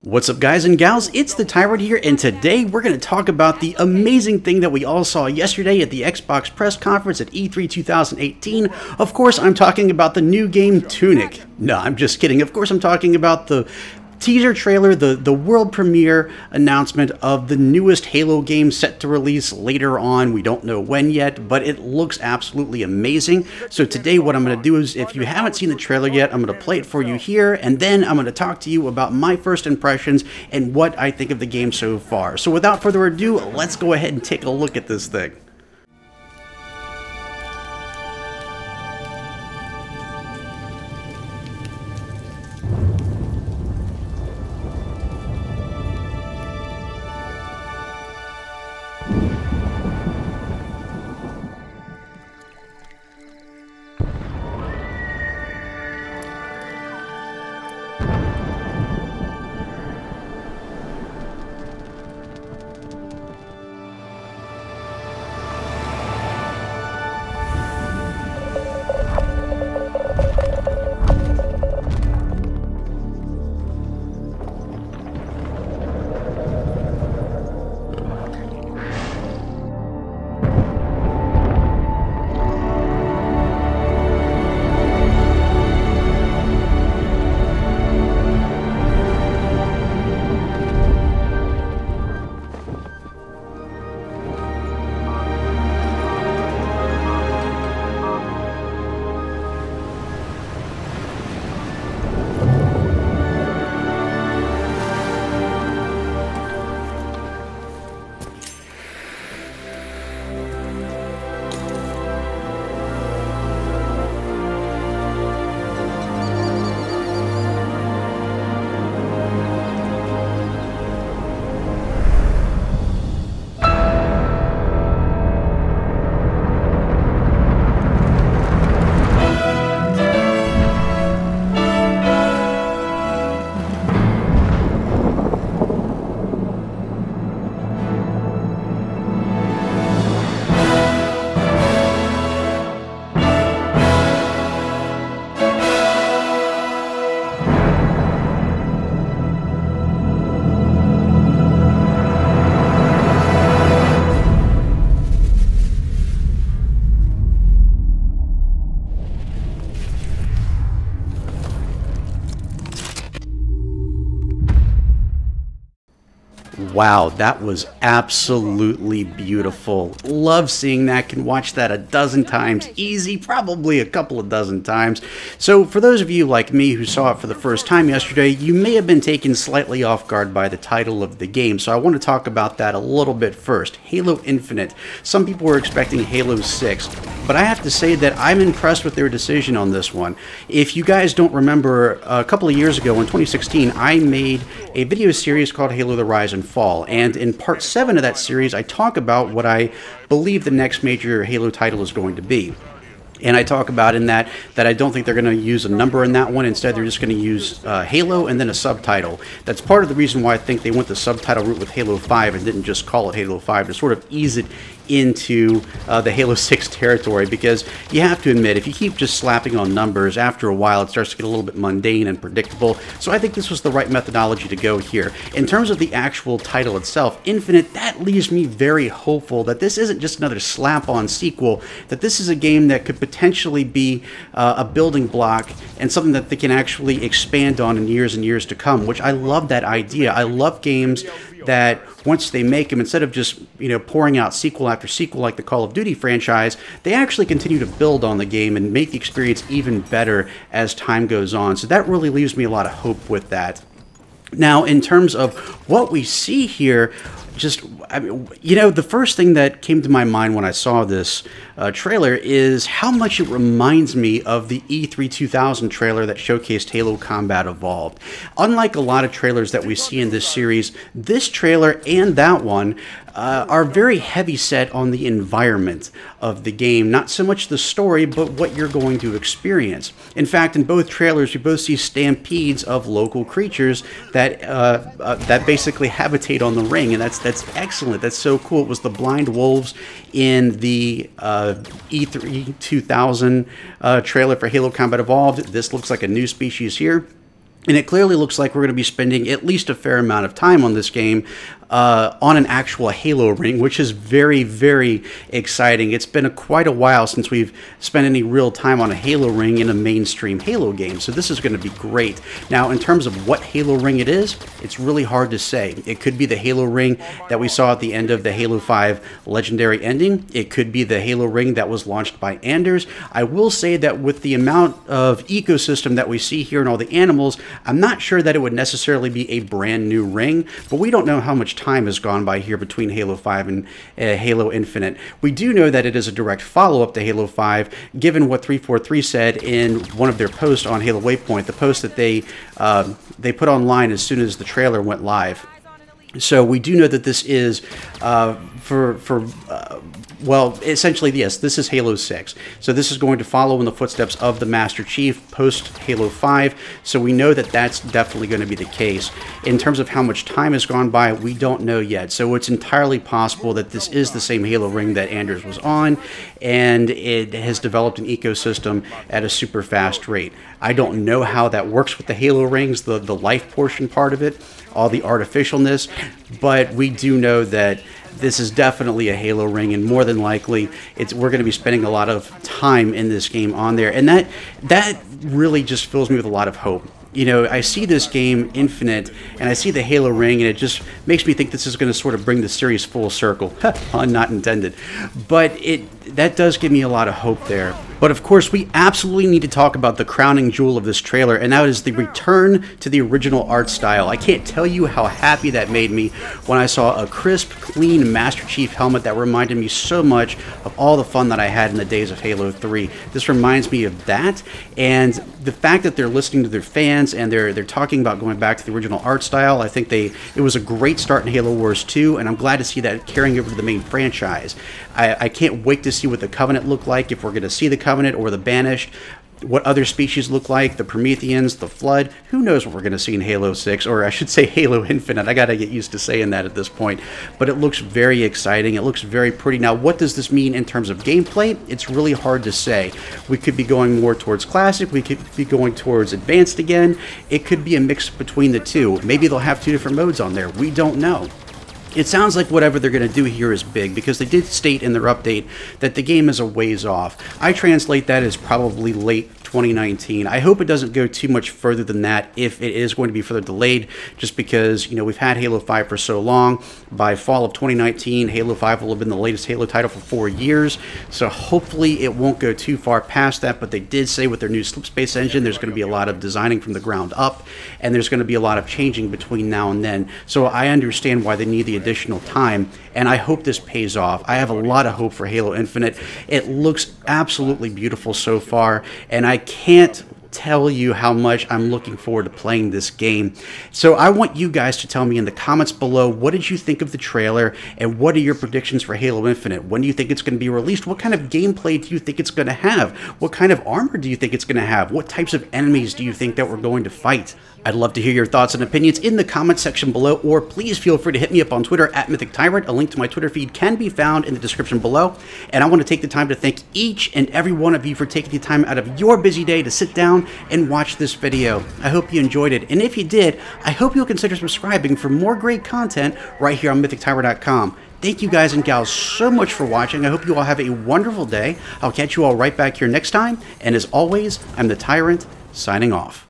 What's up, guys and gals? It's the Tyrant here, and today we're going to talk about the amazing thing that we all saw yesterday at the Xbox press conference at E3 2018. Of course, I'm talking about the new game Tunic. No, I'm just kidding. Of course, I'm talking about the teaser trailer, the world premiere announcement of the newest Halo game set to release later on. We don't know when yet, but it looks absolutely amazing. So today what I'm going to do is, if you haven't seen the trailer yet, I'm going to play it for you here, and then I'm going to talk to you about my first impressions and what I think of the game so far. So without further ado, let's go ahead and take a look at this thing. Wow, that was absolutely beautiful. Love seeing that. Can watch that a dozen times. Easy, probably a couple of dozen times. So for those of you like me who saw it for the first time yesterday, you may have been taken slightly off guard by the title of the game. So I want to talk about that a little bit first. Halo Infinite. Some people were expecting Halo 6, but I have to say that I'm impressed with their decision on this one. If you guys don't remember, a couple of years ago in 2016, I made a video series called Halo the Rise and Fall. And in part 7 of that series, I talk about what I believe the next major Halo title is going to be. And I talk about in that I don't think they're going to use a number in that one. Instead, they're just going to use Halo and then a subtitle. That's part of the reason why I think they went the subtitle route with Halo 5 and didn't just call it Halo 5 to sort of ease it into the Halo 6 territory, because you have to admit, if you keep just slapping on numbers, after a while it starts to get a little bit mundane and predictable. So I think this was the right methodology to go here. In terms of the actual title itself, Infinite, that leaves me very hopeful that this isn't just another slap-on sequel, that this is a game that could potentially be a building block and something that they can actually expand on in years and years to come, which I love that idea. I love games that once they make them, instead of just, pouring out sequel after sequel like the Call of Duty franchise, they actually continue to build on the game and make the experience even better as time goes on. So that really leaves me a lot of hope with that. Now, in terms of what we see here, the first thing that came to my mind when I saw this trailer is how much it reminds me of the E3 2000 trailer that showcased Halo Combat Evolved. Unlike a lot of trailers that we see in this series, this trailer and that one are very heavy set on the environment of the game, not so much the story, but what you're going to experience. In fact, in both trailers, we both see stampedes of local creatures that that basically habitate on the ring, and that's excellent. That's so cool. It was the blind wolves in the E3 2000 trailer for Halo Combat Evolved. This looks like a new species here. And it clearly looks like we're going to be spending at least a fair amount of time on this game on an actual Halo ring, which is very, very exciting. It's been quite a while since we've spent any real time on a Halo ring in a mainstream Halo game, so this is going to be great. Now, in terms of what Halo ring it is, it's really hard to say. It could be the Halo ring that we saw at the end of the Halo 5 Legendary ending. It could be the Halo ring that was launched by Anders. I will say that with the amount of ecosystem that we see here and all the animals, I'm not sure that it would necessarily be a brand new ring, but we don't know how much time has gone by here between Halo 5 and Halo Infinite. We do know that it is a direct follow-up to Halo 5, given what 343 said in one of their posts on Halo Waypoint, the post that they put online as soon as the trailer went live. So we do know that this is well, essentially, yes, this is Halo 6. So this is going to follow in the footsteps of the Master Chief post Halo 5. So we know that that's definitely going to be the case. In terms of how much time has gone by, we don't know yet. So it's entirely possible that this is the same Halo ring that Anders was on, and it has developed an ecosystem at a super fast rate. I don't know how that works with the Halo rings, the life portion part of it, all the artificialness, but we do know that this is definitely a Halo ring, and more than likely, we're going to be spending a lot of time in this game on there, and that really just fills me with a lot of hope. You know, I see this game, Infinite, and I see the Halo ring, and it just makes me think this is going to sort of bring the series full circle. Pun not intended. But that does give me a lot of hope there. But of course, we absolutely need to talk about the crowning jewel of this trailer, and that is the return to the original art style. I can't tell you how happy that made me when I saw a crisp, clean Master Chief helmet that reminded me so much of all the fun that I had in the days of Halo 3. This reminds me of that, and the fact that they're listening to their fans and they're talking about going back to the original art style, I think it was a great start in Halo Wars 2, and I'm glad to see that carrying over to the main franchise. I can't wait to see what the Covenant look like, if we're going to see the Covenant or the Banished, what other species look like, the Prometheans, the Flood. Who knows what we're going to see in Halo 6, or I should say Halo Infinite. I got to get used to saying that at this point. But it looks very exciting. It looks very pretty. Now, what does this mean in terms of gameplay? It's really hard to say. We could be going more towards Classic. We could be going towards Advanced again. It could be a mix between the two. Maybe they'll have two different modes on there. We don't know. It sounds like whatever they're going to do here is big, because they did state in their update that the game is a ways off. I translate that as probably late 2019. I hope it doesn't go too much further than that, if it is going to be further delayed, just because, you know, we've had Halo 5 for so long. By fall of 2019, Halo 5 will have been the latest Halo title for 4 years, so hopefully it won't go too far past that. But they did say with their new Slipspace engine, there's going to be a lot of designing from the ground up, and there's going to be a lot of changing between now and then. So I understand why they need the additional time, and I hope this pays off. I have a lot of hope for Halo Infinite. It looks absolutely beautiful so far, and I can't tell you how much I'm looking forward to playing this game. So I want you guys to tell me in the comments below, what did you think of the trailer, and what are your predictions for Halo Infinite? When do you think it's going to be released? What kind of gameplay do you think it's going to have? What kind of armor do you think it's going to have? What types of enemies do you think that we're going to fight? I'd love to hear your thoughts and opinions in the comment section below, or please feel free to hit me up on Twitter at MythicTyrant. A link to my Twitter feed can be found in the description below. And I want to take the time to thank each and every one of you for taking the time out of your busy day to sit down and watch this video. I hope you enjoyed it. And if you did, I hope you'll consider subscribing for more great content right here on MythicTyrant.com. Thank you guys and gals so much for watching. I hope you all have a wonderful day. I'll catch you all right back here next time. And as always, I'm the Tyrant, signing off.